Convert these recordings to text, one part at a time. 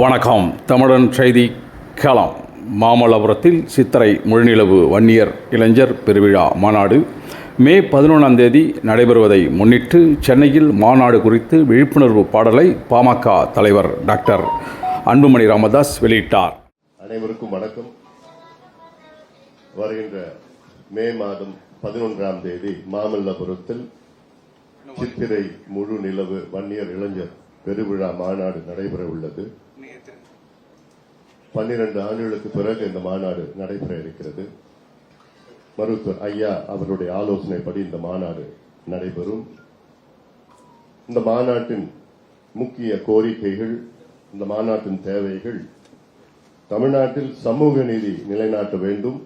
வணக்கம். தமிழன் செய்தி களம். மாமல்லபுரத்தில் சித்திரை முழுநிலவு வன்னியர் இளைஞர் பெருவிழா மாநாடு மே 11 நடைபெறுவதை முன்னிட்டு சென்னையில் மாநாடு குறித்து விழிப்புணர்வு பாடலை பாமக தலைவர் டாக்டர் அன்புமணி ராமதாஸ் வெளியிட்டார். அனைவருக்கும் வணக்கம். வருகின்ற மே மாதம் 11 மாமல்லபுரத்தில் சித்திரை முழு நிலவு வன்னியர் இளைஞர் பெருவிழா மாநாடு நடைபெற உள்ளது. 12 ஆண்டுகளுக்கு பிறகு இந்த மாநாடு நடைபெற இருக்கிறது. மருத்துவர் ஐயா அவருடைய ஆலோசனைப்படி இந்த மாநாடு நடைபெறும். இந்த மாநாட்டின் முக்கிய கோரிக்கைகள், இந்த மாநாட்டின் தேவைகள்: தமிழ்நாட்டில் சமூக நீதி நிலைநாட்ட வேண்டும்,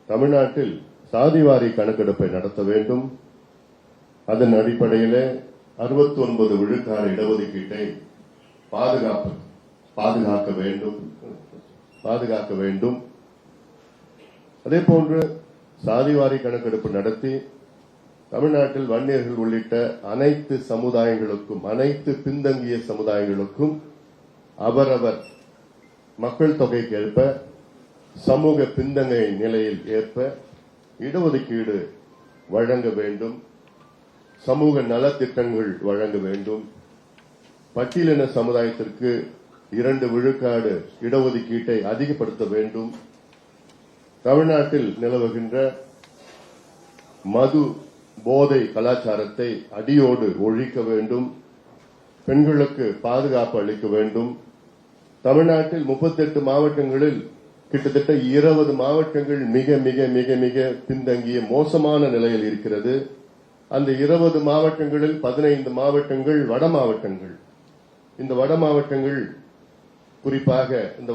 தமிழ்நாட்டில் சாதிவாரி கணக்கெடுப்பை நடத்த வேண்டும், அதன் அடிப்படையில் 69 விழுக்காடு இடஒதுக்கீட்டை பாதுகாக்க வேண்டும். அதேபோன்று சாதிவாரி கணக்கெடுப்பு நடத்தி தமிழ்நாட்டில் வன்னியர்கள் உள்ளிட்ட அனைத்து சமுதாயங்களுக்கும், அனைத்து பின்தங்கிய சமுதாயங்களுக்கும் அவரவர் மக்கள் தொகைக்கு ஏற்ப, சமூக பின்தங்கிய நிலையில் ஏற்ப இடஒதுக்கீடு வழங்க வேண்டும், சமூக நலத்திட்டங்கள் வழங்க வேண்டும், பட்டியலின சமுதாயத்திற்கு 2 விழுக்காடு இடஒதுக்கீட்டை அதிகப்படுத்த வேண்டும், தமிழ்நாட்டில் நிலவுகின்ற மது போதை கலாச்சாரத்தை அடியோடு ஒழிக்க வேண்டும், பெண்களுக்கு பாதுகாப்பு அளிக்க வேண்டும். தமிழ்நாட்டில் 38 மாவட்டங்களில் கிட்டத்தட்ட 20 மாவட்டங்கள் மிக மிக மிக மிக பின்தங்கிய மோசமான நிலையில் இருக்கிறது. அந்த 20 மாவட்டங்களில் 15 மாவட்டங்கள் வட மாவட்டங்கள். இந்த வட மாவட்டங்கள் குறிப்பாக இந்த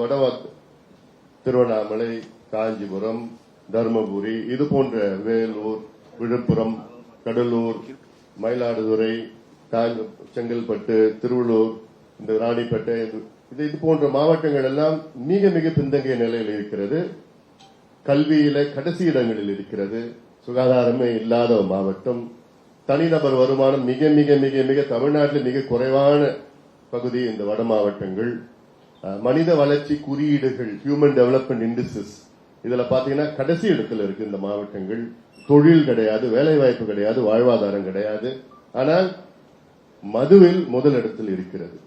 திருவண்ணாமலை, காஞ்சிபுரம், தருமபுரி, இது போன்ற வேலூர், விழுப்புரம், கடலூர், மயிலாடுதுறை, செங்கல்பட்டு, திருவள்ளூர், இந்த ராணிப்பேட்டை, இது போன்ற மாவட்டங்கள் எல்லாம் மிக மிக பின்தங்கிய நிலையில் இருக்கிறது. கல்வியில கடைசி இடங்களில் இருக்கிறது. சுகாதாரமே இல்லாத மாவட்டம். தனிநபர் வருமானம் மிக மிக மிக மிக தமிழ்நாட்டில் மிக குறைவான பகுதி இந்த வட மாவட்டங்கள். மனித வளர்ச்சி குறியீடுகள், ஹியூமன் டெவலப்மெண்ட் இண்டெக்ஸஸ், இதுல பாத்தீங்கன்னா கடைசி இடத்துல இருக்கு இந்த மாவட்டங்கள். தொழில் கிடையாது, வேலை வாய்ப்பு கிடையாது, வாழ்வாதாரம் கிடையாது. ஆனால் மதுவில் முதலிடத்தில் இருக்கிறது.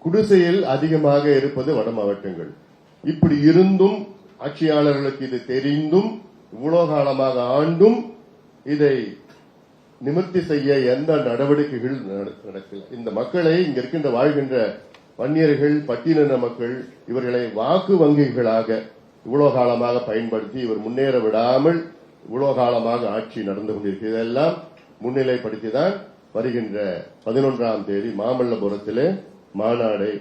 குடிசையில் அதிகமாக இருப்பது வட மாவட்டங்கள். இப்படி இருந்தும், ஆட்சியாளர்களுக்கு இது தெரிந்தும், இவ்வளவு காலமாக ஆண்டும் இதை நிவர்த்தி செய்ய எந்த நடவடிக்கைகள் நடக்கல. இந்த மக்களை, இங்க இருக்கின்ற வாழ்கின்ற வன்னியர்கள், பட்டியலின மக்கள், இவர்களை வாக்கு வங்கிகளாக இவ்வளவு காலமாக பயன்படுத்தி இவர் முன்னேற விடாமல் இவ்வளவு காலமாக ஆட்சி நடந்து கொண்டிருக்கிறது. இதெல்லாம் முன்னிலைப்படுத்திதான் வருகின்ற 11 மாமல்லபுரத்திலே மாநாடை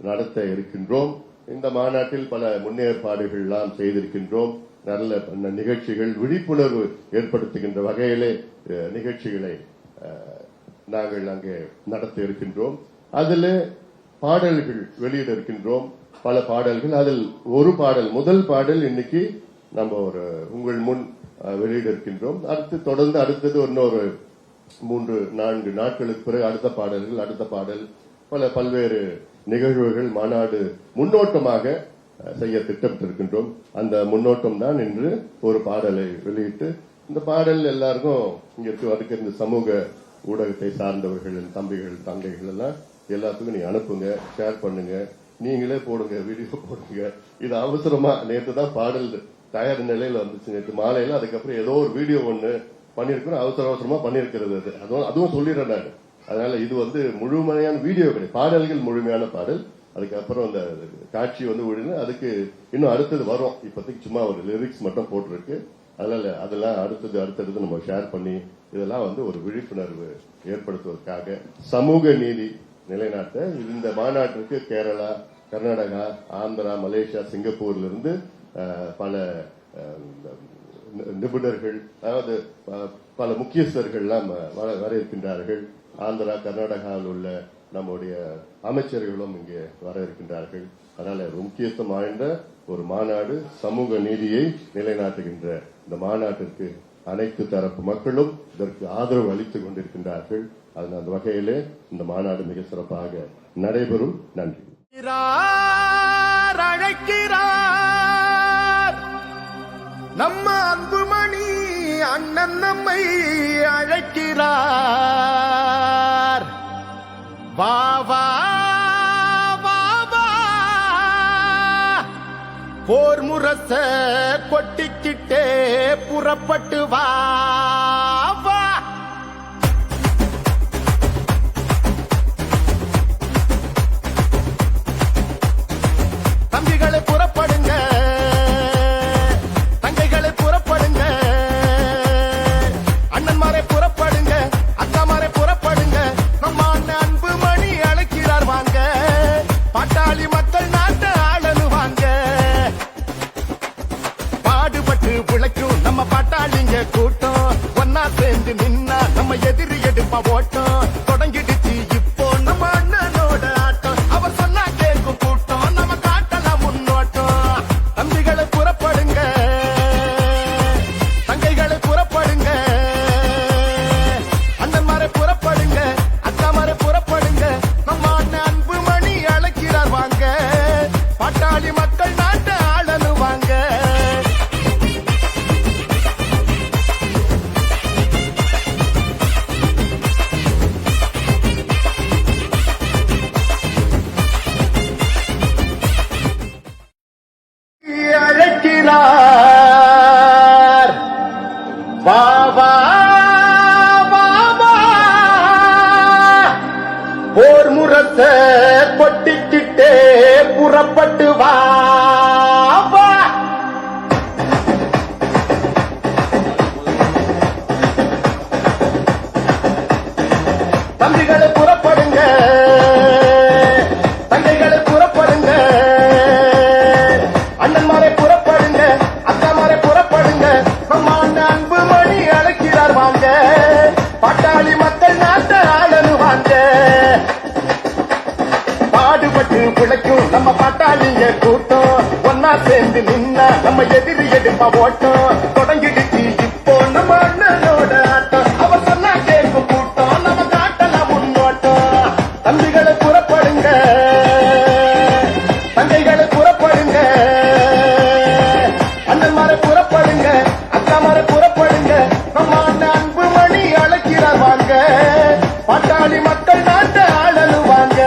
நடத்த இருக்கின்றோம். இந்த மாநாட்டில் பல முன்னேற்பாடுகள் எல்லாம் செய்திருக்கின்றோம். நல்ல நிகழ்ச்சிகள், விழிப்புணர்வு ஏற்படுத்துகின்ற வகையிலே நிகழ்ச்சிகளை நாங்கள் அங்கே நடத்த இருக்கின்றோம். அதில் பாடல்கள் வெளியிட இருக்கின்றோம், பல பாடல்கள். அதில் ஒரு பாடல், முதல் பாடல் இன்னைக்கு நம்ம உங்கள் முன் வெளியிட இருக்கின்றோம். தொடர்ந்து அடுத்தது இன்னொரு 3-4 நாட்களுக்கு பிறகு அடுத்த பாடல் பல்வேறு நிகழ்வுகள் மாநாடு முன்னோட்டமாக செய்ய திட்டமிட்டிருக்கின்றோம். அந்த முன்னோட்டம் தான் இன்று ஒரு பாடலை வெளியிட்டு, இந்த பாடல் எல்லாருக்கும் இங்க இருக்க இந்த சமூக ஊடகத்தை சார்ந்தவர்கள், தம்பிகள், தங்கைகள் எல்லாம் எல்லாத்துக்கும் நீங்க அனுப்புங்க, ஷேர் பண்ணுங்க, நீங்களே போடுங்க, வீடியோ போடுங்க. இது அவசரமா நேற்று தான் பாடல் தயார் நிலையில வந்துச்சு, நேற்று மாலையில. அதுக்கப்புறம் ஏதோ ஒரு வீடியோ ஒண்ணு பண்ணிருக்கிறோம், அவசரமா பண்ணிருக்கிறது. அதுவும் சொல்லிடுறேன் நான். அதனால இது முழுமையான வீடியோ கிடையாது, பாடல்கள் முழுமையான பாடல். அதுக்கப்புறம் அந்த காட்சி விழுந்து அதுக்கு இன்னும் அடுத்தது வரும். இப்போதைக்கு சும்மா ஒரு லிரிக்ஸ் மட்டும் போட்டிருக்கு. அதனால அதெல்லாம் அடுத்தது நம்ம ஷேர் பண்ணி இதெல்லாம் ஒரு விழிப்புணர்வு ஏற்படுத்துவதற்காக, சமூக நீதி நிலைநாட்ட இந்த மாநாட்டிற்கு கேரளா, கர்நாடகா, ஆந்திரா, மலேசியா, சிங்கப்பூர்ல இருந்து பல நிபுணர்கள், அதாவது பல முக்கியஸ்தர்கள் எல்லாம் வர இருக்கின்றார்கள். ஆந்திரா, கர்நாடகாவில் உள்ள நம்முடைய அமைச்சர்களும் இங்கே வர இருக்கின்றார்கள். அதனால முக்கியத்துவம் வாய்ந்த ஒரு மாநாடு, சமூக நீதியை நிலைநாட்டுகின்ற இந்த மாநாட்டிற்கு அனைத்து தரப்பு மக்களும் இதற்கு ஆதரவு அளித்துக் கொண்டிருக்கின்றார்கள். அந்த வகையிலே இந்த மாநாடு மிக சிறப்பாக நடைபெறும். நன்றி. அழைக்கிறார் நம்ம அன்புமணி அண்ணன் நம்மை அழைக்கிறார். வா வா வா வா போர் முரச கொட்டிக்கிட்டே புறப்பட்டு வா வா. தம்பிகளை புறப்படுங்க, தங்கைகளை புறப்படுங்க, அண்ணன்மாரை புறப்படுங்க, அக்காமாரை புறப்படுங்க. நம்ம அண்ணன் அன்புமணி அழைக்கிறார் வாங்க, பாட்டாளி மக்கள் நாட்டை ஆளனுவாங்க. பாடுபட்டு உழைக்கும் நம்ம பாட்டாளிங்க கூட்டம் ஒன்னா சேர்ந்து நின்னா நம்ம எதிரி எடுப்பா ஓட்டம். தொடங்கிடுச்சு இப்போ நம்ம அண்ணனோட ஆட்டம். அவர் சொன்னா கேட்கும் கூட்டம், நம்ம காட்டலாம் முன்னோட்டம். தம்பிகளை புறப்படுங்க, தங்கைகளை புறப்படுங்க, அண்ணன்மாரை புறப்படுங்க, அக்காமாரை புறப்படுங்க. நம்ம அண்ணன் அன்புமணி அழைக்கிறார் வாங்க, பாட்டாளி மக்கள் நாட்டை ஆளனுவாங்க. அழைக்கிறார் வா வா வா வா போர் முரச கொட்டிக்கிட்டே புறப்பட்டு வா வா. தம்பிகளை புறப்படுங்க, தங்கைகளை புறப்படுங்க, அண்ணன்மாரை புறப்படுங்க, அக்காமாரை புறப்படுங்க. நம்ம அண்ணன் அன்புமணி அழைக்கிறார் வாங்க, பாட்டாளி மக்கள் நாட்டை ஆளனுவாங்க. பாடுபட்டு உழைக்கும் நம்ம பாட்டாளிங்க கூட்டம் ஒன்னா சேர்ந்து நின்னா நம்ம எதிரி எடுப்பா ஓட்டம். தொடங்கிடுச்சு இப்போ நம்ம அண்ணனோட ஆட்டம். அவர் சொன்னா கேட்கும் கூட்டம், நம்ம காட்டலாம் முன்னோட்டம். தம்பிகளை புறப்படுங்க, தங்கைகளை புறப்படுங்க, அண்ணன்மாரை புறப்படுங்க, அக்காமாரை புறப்படுங்க. நம்ம அண்ணன் அன்புமணி அழைக்கிறார் வாங்க, பாட்டாளி மக்கள் நாட்டை ஆளனுவாங்க.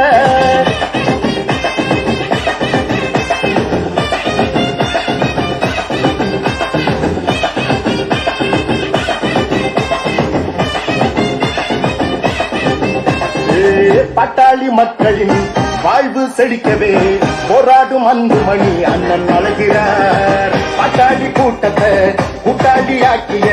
பாட்டாளி மக்களின் வாழ்வு செழிக்கவே போராடும் அன்புமணி அண்ணன் அழைக்கிறார். பாட்டாளி கூட்டத்தை கூட்டாளியாக்கிய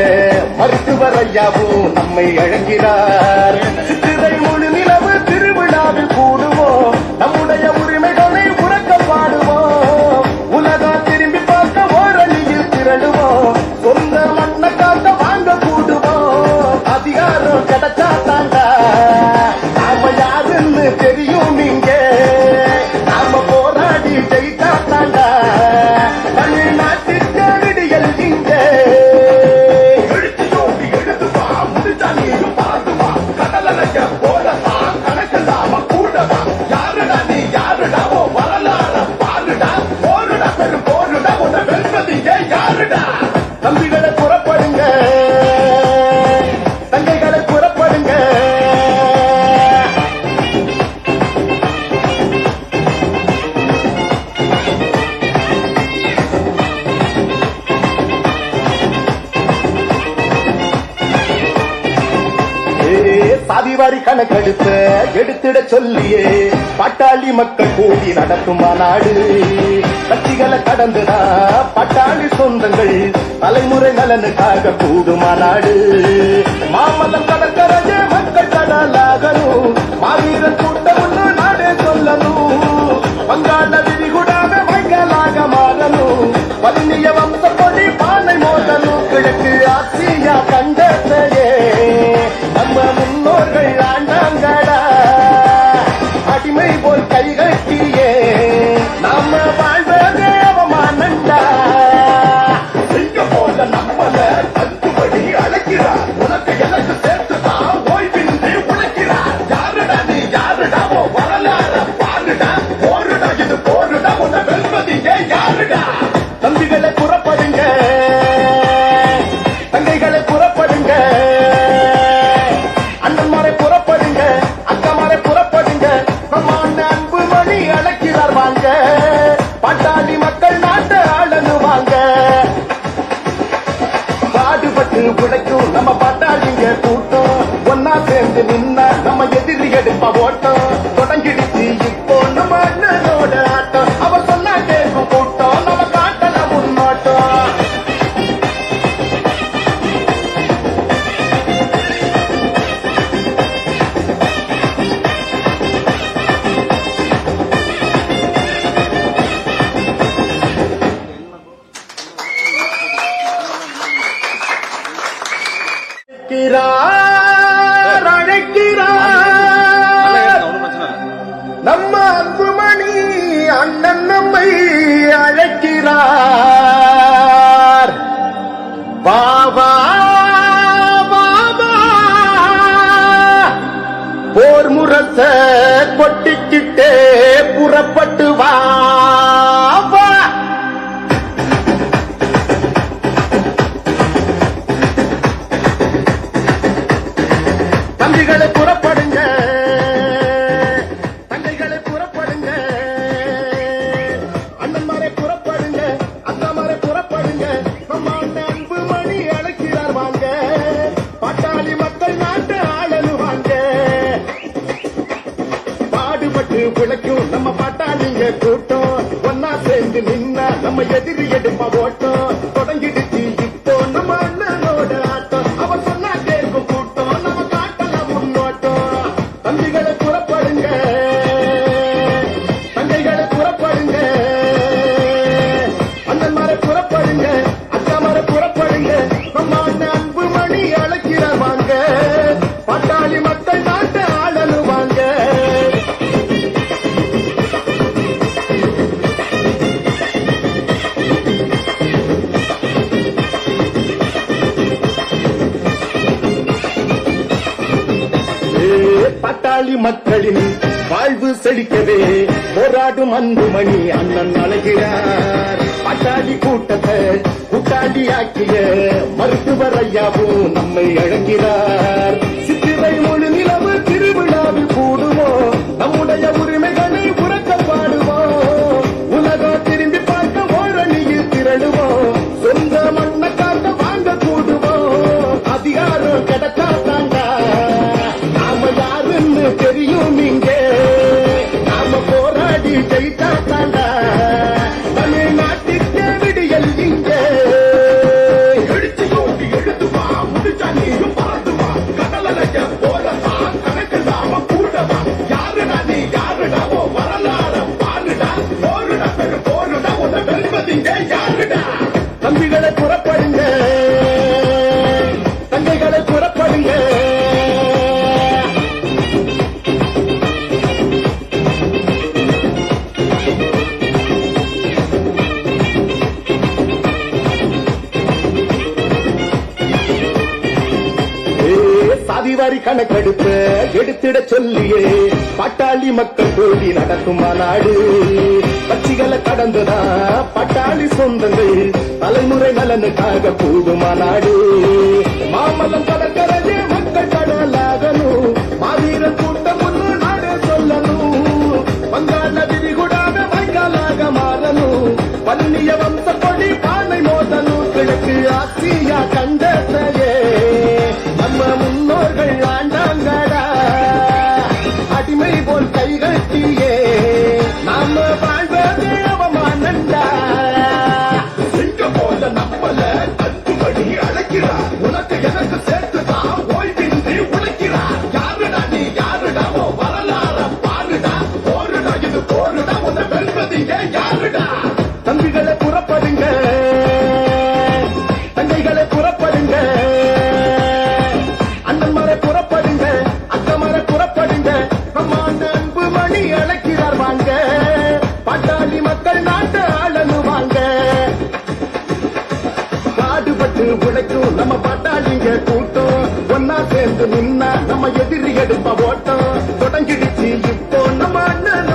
மருத்துவர் ஐயாவும் நம்மை அழைக்கிறார். சித்திரை முழு நிலவு திருவிழாவில் கூடுவோம், நம்முடைய உரிமைகளை உறக்க பாடுவோம். உலகம் திரும்பி பார்க்க ஓரணியில் திரளுவோம், சொந்த மண்ணை காட்ட வாங்க கூடுவோம். அதிகாரம் கிடைச்சா தாண்டா நாம யாருன்னு தெரியும். நீங்க நாம போராடி ஜெயித்தா தாண்டா தமிழ்நாட்டுக்கு விடியல். இங்க எழுத்து நோக்கி எழுதுவா, முடிச்சா நீயும் பாடுவா, கடலைய போலதான் கணக்கில்லாம கூடவா. யாருடா நீ யாருடா, ஓ வரலாற பாருடா, போருடா பெரும் போருடா, உன்னை வெல்வதீங்க யாருடா. தம்பிகளை புறப்படுங்க, தங்கைகளை புறப்படுங்க. சாதிவாரி கணக்கெடுத்து எடுத்திட சொல்லியே பாட்டாளி மக்கள் கூடி நடத்தும் மாநாடு. கட்சிகளை கடந்துதான் பாட்டாளி சொந்தங்கள் தலைமுறை நலனுக்காக கூடும் மாநாடு. மாமல்லம் கடற்கரையே மக்கள் கடலாகணும், மாவீரன் கூட்டம் ஒன்று நாடே சொல்லணும். வங்காள விரிகுடாக வைகலாக மாறணும், வன்னிய வம்ச கொடி பானை மோதலும். கிழக்கு ஆசியா கண்டத்தையே நம்ம முன்னோர்கள் ஆண்டாங்கடா, அடிமை போல் கைகட்டியே நாம வாழ்வது அவமானண்டா. செய்ய போல நம்மள தந்துபடி அழைக்கிறார், உனக்கு எனக்கு சேர்த்துதான் ஓய்வின்றி உழைக்கிறார். தம்பிகளை புறப்படுங்க, தங்கைகளை புறப்படுங்க, அண்ணன்மாரை புறப்படுங்க, அக்காமாரை புறப்படுங்க, நம்மாண்ட அன்பு மணி அழைக்கிறார் வாங்க, பாட்டாளி மக்கள் நாட்டு ஆளனு வாங்க. பாடுபட்டு உழைக்கும் நம்ம பாட்டாளிங்க கூட்டம், ஒன்னா சேர்ந்து நின்னா நம்ம எதிரி எடுப்ப ஓட்டம். தொடங்கிடுச்சு இப்போ நம்ம அண்ணனோட ஆட்டம், அவர் சொன்னா கேட்கும் கூட்டம், நம்ம காட்டல முன்னோட்டம். அழைக்கிறார் நம்ம அன்புமணி அண்ணன் நம்மை அழைக்கிறார். பாபா பாபா போர் முரச கொட்டிக்கிட்டே புறப்பட்டு வா வா. தம்பிகளை புறப்படுங்க, தங்கைகளை புறப்படுங்க, அண்ணன்மாரை புறப்படுங்க, அக்காமாரை புறப்படுங்க, நம்ம அண்ணன் அன்பு மணி அழைக்கிறார் வாங்க, பாட்டாளி மக்கள் நாட்டு ஆளனு வாங்க. பாடுபட்டு பிழைக்கும் நம்ம பாட்டாளிங்க கூட்டம், ஒன்னா சேர்ந்து நின்னா நம்ம எதிரி எடுப்ப ஓட்டம். தொடங்கிடுச்சு இப்போ நம்ம அண்ணனோட ஆட்டம், அவர் சொன்னா கேட்கும் கூட்டம், நம்ம காட்டல முன்னோட்டம். தம்பிகளை புறப்படுங்க, தங்கைகளை புறப்படுங்க, அண்ணன்மாரை புறப்படுங்க, அக்காமாரை புறப்படுங்க, நம்ம அண்ணன் அன்பு மணி அழைக்கிறார் வாங்க, பாட்டாளி மக்கள் நாட்டு ஆளனு வாங்க. பாட்டாளி மக்களின் வாழ்வு செழிக்கவே போராடும் அன்புமணி அண்ணன் அழைகிறார். பாட்டாளி கூட்டத்தை கூட்டாளி ஆக்கிய மருத்துவர் ஐயாவும் நம்மை அழைக்கிறார். சித்திரை முழு நிலவு திருவிழாவில் கூடுவோம், நம்முடைய உரிமைகளை உறக்க பாடுவோம். உலகம் திரும்பி பார்க்க ஓரணியில் திரளுவோம், சொந்த மண்ணை காட்ட வாங்க கூடுவோம். அதிகாரம் கிடைக்காதாங்க நாம யாருன்னு தெரியும் இங்கே, நாம போராடி ஜெயித்தாண்டா தமிழ்நாட்டுக்கு விடியல் இங்கே. எடுத்து ஓட்டி எடுத்து வா, முடிச்சா நீயும் பறந்து வா, கடலைய போலதான் கணக்கில்லாம கூடவா. யாருடா நீ யாருடா, ஓ வரலாற பாருடா, போருடா பெரு போருடா, உன்னை வெல்வதிங்க யாருடா. தம்பிகளை புறப்படுங்க, தங்கைகளை புறப்படுங்க, சாதிவாரி கணக்கெடுப்பு எடுத்திட சொல்லியே பாட்டாளி மக்கள் கூடி நடக்கும் மாநாடு. கட்சிகளை கடந்துதான் பாட்டாளி சொந்தங்கள் தலைமுறை நலனுக்காக கூடும் மாநாடு. மாமல்லம் கடற்கரையே மக்கள் கடலாகணும், மாவீர கூட்டம் ஒன்று நாடு சொல்லணும். வங்காள விரிகுடாக வாய்க்காலாக மாறணும், பன்னிய வம்ச கொடி பானை மோதணும். கிழக்கு ஆசியா கண்டத்தையே நம்ம முன்னோர்கள் ஆண்டாங்கடா, அடிமை போல் கைகட்டியே நாம வாழ்வது அவமானண்டா. சிங்க போல நம்மள அன்புமணி அழைக்கிறார், உனக்கு எனக்கு சேர்த்துதான் ஓய்வின்றி உழைக்கிறார். யாருடா நீ யாருடா, ஓ வரலாற பாருடா, போருடா இது போருடா, உன்னை வெல்வதிங்க யாருடா. தம்பிகளை புறப்படுங்க, தங்கைகளை புறப்படுங்க, அண்ணன்மாரை புறப்படுங்க, அக்கமாரை புறப்படுங்க, நம்ம அன்பு மணி அழைக்கிறார் வாங்க, பாட்டாளி மக்கள் நாட்டு ஆளனு வாங்க. பாடுபட்டு உழைக்கும் நம்ம பாட்டாளிங்க கூட்டம், ஒன்னா சேர்ந்து நின்னா நம்ம எதிரி எடுப்ப ஓட்டம். தொடங்கிடுச்சு இப்போ நம்ம அண்ணன்